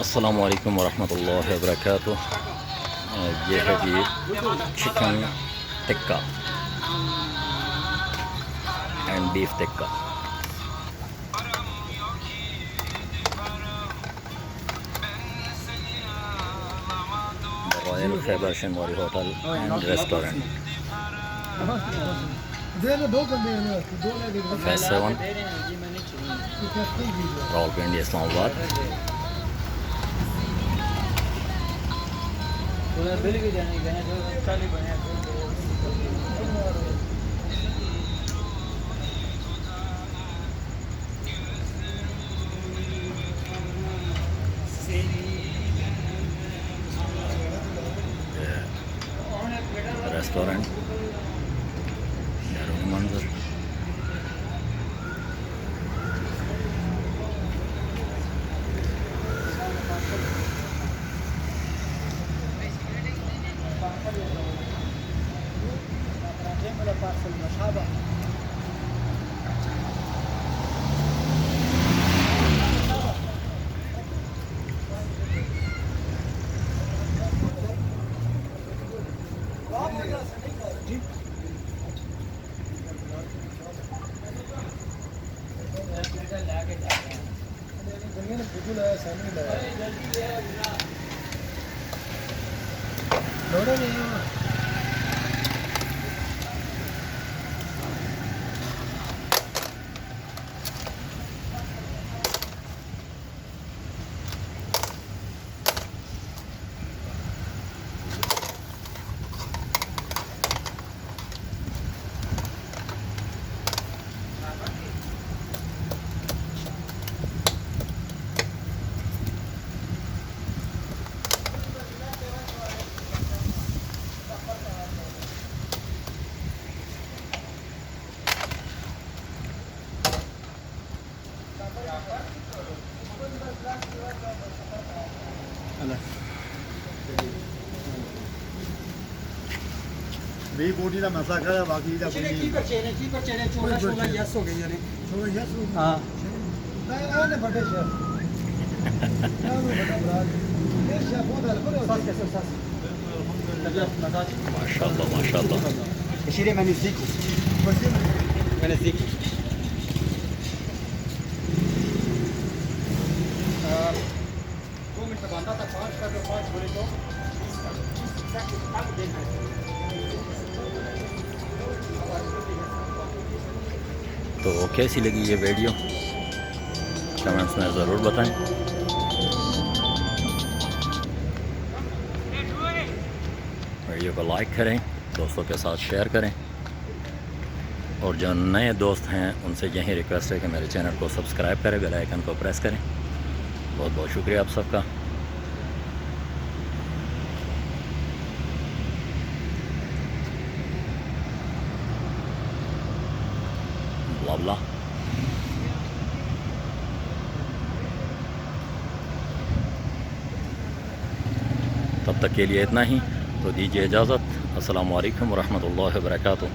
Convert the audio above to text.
अस्सलामु अलैकुम वरहमतुल्लाहि वबरकातुह। ये है जी chicken tikka and beef tikka. Royal Khyber Shinwari hotel and restaurant, phase 7, Rawalpindi, Islamabad. Restaurant बैरून मंजर। भी बोटी का मसा कर बाकी का कोई की परचेने 14 यस हो गई यानी 16 यस हां आने बड़े शेफ ना बड़ा ब्राज ये शेफ बहुत है सास कैसे सास तबीयत मजाज माशाल्लाह माशाल्लाह। اشيري من الزيكو من الزيكو 2 मिनट बांधा था 5 कर दो 5 बोले तो 20 का तो कैसी लगी ये वीडियो कमेंट्स में ज़रूर बताएं। वीडियो को लाइक करें, दोस्तों के साथ शेयर करें, और जो नए दोस्त हैं उनसे यही रिक्वेस्ट है कि मेरे चैनल को सब्सक्राइब करें, बेल आइकन को प्रेस करें। बहुत बहुत शुक्रिया आप सबका। ब्ला तब तक के लिए इतना ही, तो दीजिए इजाज़त। अस्सलामु अलैकुम वरहमतुल्लाहि वबरकातुह।